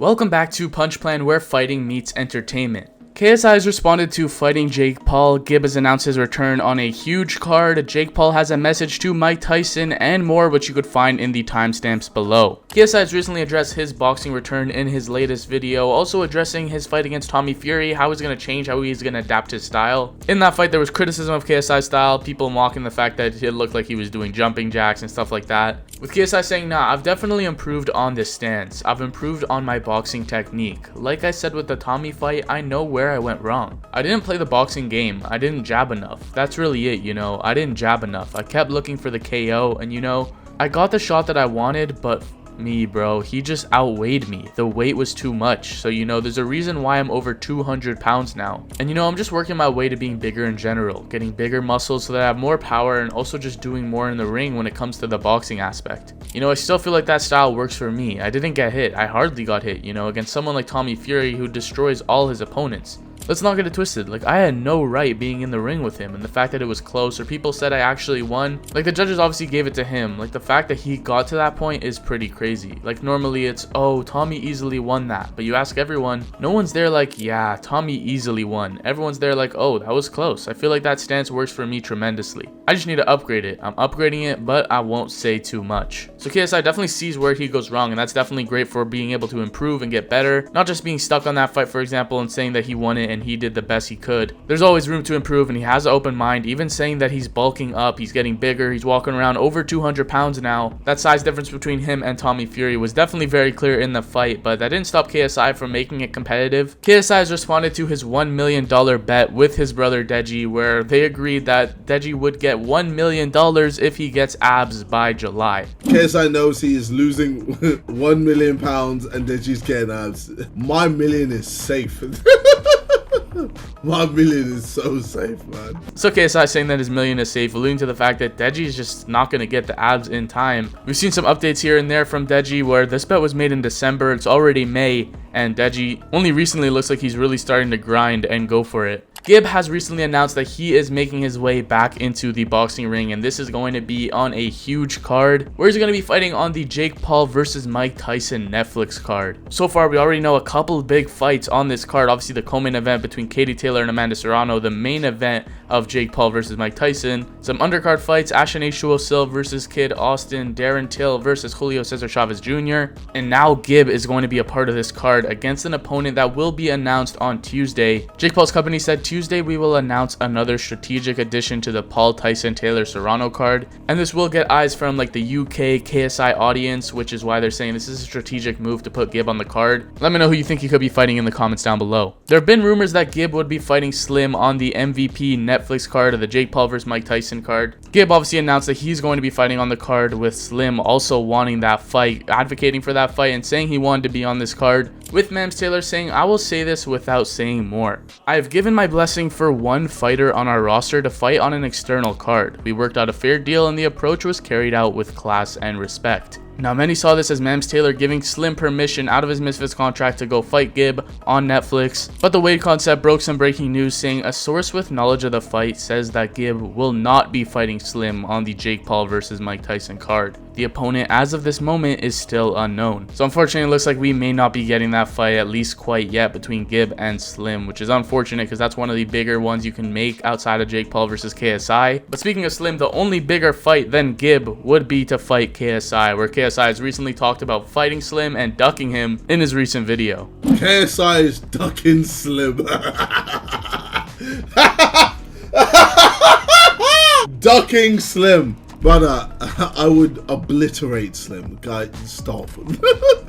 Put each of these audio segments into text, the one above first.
Welcome back to Punch Plan, where fighting meets entertainment. KSI has responded to fighting Jake Paul. Gib has announced his return on a huge card. Jake Paul has a message to Mike Tyson and more, which you could find in the timestamps below. KSI has recently addressed his boxing return in his latest video, also addressing his fight against Tommy Fury, how he's going to change, how he's going to adapt his style. In that fight, there was criticism of KSI's style, people mocking the fact that it looked like he was doing jumping jacks and stuff like that. With KSI saying, nah, I've definitely improved on this stance. I've improved on my boxing technique. Like I said with the Tommy fight, I know where I went wrong. I didn't play the boxing game. I didn't jab enough. That's really it, I didn't jab enough. I kept looking for the KO, and I got the shot that I wanted, but me, bro, he just outweighed me. The weight was too much. So there's a reason why I'm over 200 pounds now. And I'm just working my way to being bigger in general, getting bigger muscles so that I have more power, and also just doing more in the ring when it comes to the boxing aspect. I still feel like that style works for me. I didn't get hit. I hardly got hit, against someone like Tommy Fury who destroys all his opponents. Let's not get it twisted. I had no right being in the ring with him, and the fact that it was close, or people said I actually won, the judges obviously gave it to him. The fact that he got to that point is pretty crazy. Normally it's, oh, Tommy easily won that, but you ask everyone, no one's there yeah, Tommy easily won. Everyone's there oh, that was close. I feel like that stance works for me tremendously. I just need to upgrade it. I'm upgrading it, but I won't say too much. So KSI definitely sees where he goes wrong, and that's definitely great for being able to improve and get better, not just being stuck on that fight, for example, and saying that he won it and he did the best he could. There's always room to improve, and he has an open mind, even saying that he's bulking up, he's getting bigger, he's walking around over 200 pounds now. That size difference between him and Tommy Fury was definitely very clear in the fight, but that didn't stop KSI from making it competitive. KSI has responded to his $1 million bet with his brother Deji, where they agreed that Deji would get $1 million if he gets abs by July. KSI knows he is losing 1 million pounds and Deji's getting abs. My million is safe. My million is so safe, man. So KSI saying that his million is safe, alluding to the fact that Deji is just not going to get the abs in time. We've seen some updates here and there from Deji where this bet was made in December. It's already May, and Deji only recently looks like he's really starting to grind and go for it. Gib has recently announced that he is making his way back into the boxing ring, and this is going to be on a huge card where he's going to be fighting on the Jake Paul versus Mike Tyson Netflix card. So far, we already know a couple of big fights on this card. Obviously, the co-main event between Katie Taylor and Amanda Serrano, the main event of Jake Paul versus Mike Tyson, some undercard fights, Ashen Silva versus Kid Austin, Darren Till versus Julio Cesar Chavez Jr., and now Gib is going to be a part of this card against an opponent that will be announced on Tuesday. Jake Paul's company said Tuesday we will announce another strategic addition to the Paul Tyson Taylor Serrano card, and this will get eyes from the UK KSI audience, which is why they're saying this is a strategic move to put Gib on the card. Let me know who you think he could be fighting in the comments down below. There have been rumors that Gib would be fighting Slim on the MVP Netflix card of the Jake Paul vs Mike Tyson card. Gib obviously announced that he's going to be fighting on the card, with Slim also wanting that fight, advocating for that fight, and saying he wanted to be on this card, with Mams Taylor saying, I will say this without saying more. I have given my blessing for one fighter on our roster to fight on an external card. We worked out a fair deal, and the approach was carried out with class and respect. Now, many saw this as Mams Taylor giving Slim permission out of his Misfits contract to go fight Gib on Netflix, but the Wade concept broke some breaking news, saying a source with knowledge of the fight says that Gib will not be fighting Slim on the Jake Paul versus Mike Tyson card. The opponent as of this moment is still unknown. So unfortunately, it looks like we may not be getting that fight, at least quite yet, between Gib and Slim, which is unfortunate because that's one of the bigger ones you can make outside of Jake Paul versus KSI. But speaking of Slim, the only bigger fight than Gib would be to fight KSI, where KSI has recently talked about fighting Slim and ducking him in his recent video. KSI is ducking Slim. Ducking Slim. Brother, I would obliterate Slim. Guys, stop.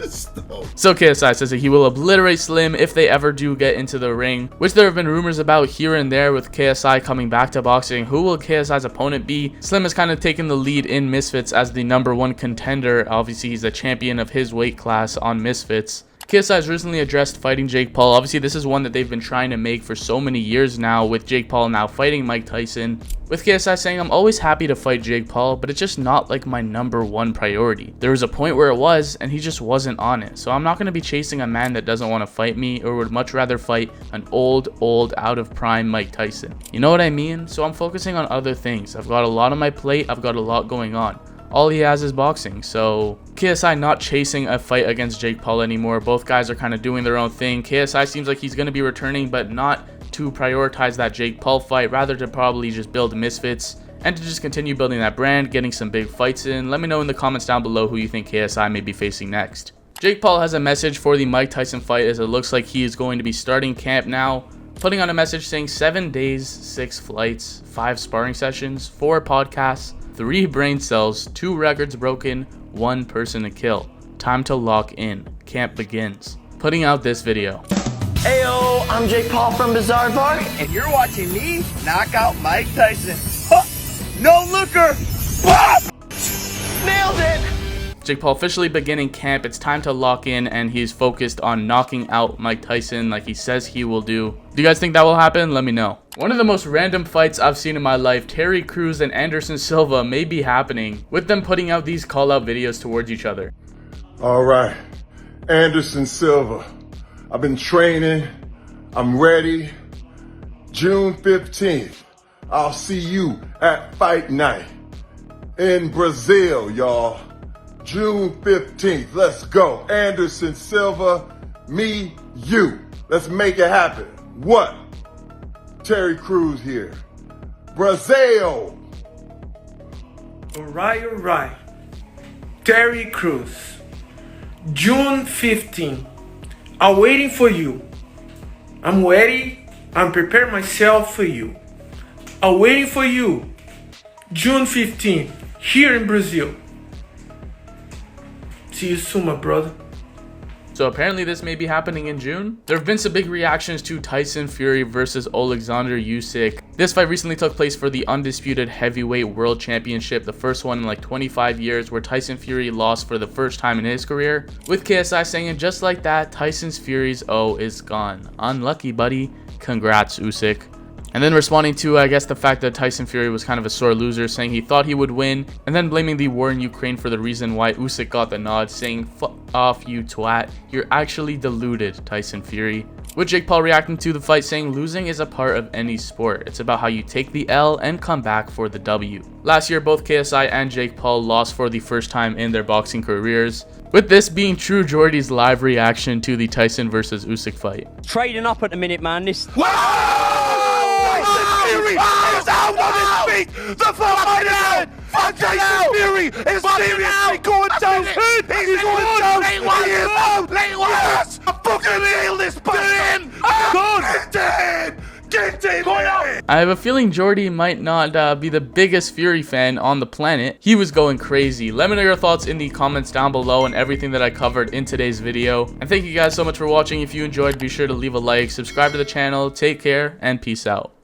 Stop. So KSI says that he will obliterate Slim if they ever do get into the ring, which there have been rumors about here and there with KSI coming back to boxing. Who will KSI's opponent be? Slim has kind of taken the lead in Misfits as the #1 contender. Obviously, he's a champion of his weight class on Misfits. KSI has recently addressed fighting Jake Paul. Obviously, this is one that they've been trying to make for so many years now, with Jake Paul now fighting Mike Tyson. With KSI saying, I'm always happy to fight Jake Paul, but it's just not my #1 priority. There was a point where it was, and he just wasn't on it. So I'm not going to be chasing a man that doesn't want to fight me, or would much rather fight an old, out of prime Mike Tyson. You know what I mean? So I'm focusing on other things. I've got a lot on my plate. I've got a lot going on. all he has is boxing. So KSI not chasing a fight against Jake Paul anymore. Both guys are kind of doing their own thing. KSI seems like he's going to be returning, but not to prioritize that Jake Paul fight, rather to probably just build misfits and to just continue building that brand, getting some big fights in. Let me know in the comments down below who you think KSI may be facing next. Jake Paul has a message for the Mike Tyson fight, as it looks like he is going to be starting camp now, putting on a message saying 7 days, 6 flights, 5 sparring sessions, 4 podcasts, 3 brain cells, 2 records broken, 1 person to kill. Time to lock in. Camp begins. Putting out this video. Ayo, I'm Jake Paul from Bizarre Bar, and you're watching me knock out Mike Tyson. Huh. No looker. Bop! nailed it! Jake Paul officially beginning camp. It's time to lock in, and he's focused on knocking out Mike Tyson like he says he will do. Do you guys think that will happen? Let me know. One of the most random fights I've seen in my life, Terry Crews and Anderson Silva, may be happening, with them putting out these call-out videos towards each other. All right, Anderson Silva. I've been training. I'm ready. June 15th, I'll see you at Fight Night in Brazil, y'all. June 15th, let's go. Anderson Silva, me, you. Let's make it happen. What? Terry Crews here. Brazil. All right. Terry Crews. June 15th. I'm waiting for you. I'm ready. I'm preparing myself for you. I'm waiting for you. June 15th, here in Brazil. See you soon, my brother. So apparently this may be happening in June. There have been some big reactions to Tyson Fury versus Alexander Usyk. This fight recently took place for the undisputed heavyweight world championship, the first one in like 25 years, where Tyson Fury lost for the first time in his career, with KSI saying, just like that, Tyson's Fury's O is gone. Unlucky, buddy. Congrats, Usyk. And then responding to, I guess, the fact that Tyson Fury was kind of a sore loser, saying he thought he would win, and then blaming the war in Ukraine for the reason why Usyk got the nod, saying, "Fuck off, you twat. You're actually deluded, Tyson Fury." With Jake Paul reacting to the fight, saying, "Losing is a part of any sport. It's about how you take the L and come back for the W." Last year, both KSI and Jake Paul lost for the first time in their boxing careers. With this being True Jordy's live reaction to the Tyson versus Usyk fight. Trading up at the minute, man. This. Fury is out on his feet. The fight Tyson Fury is seriously going down. He's going down. He is out. Yes, I fucking nailed this bastard. Get in. Get in. I have a feeling Jordy might not be the biggest Fury fan on the planet. He was going crazy. Let me know your thoughts in the comments down below and everything that I covered in today's video. And thank you guys so much for watching. If you enjoyed, be sure to leave a like, subscribe to the channel, take care, and peace out.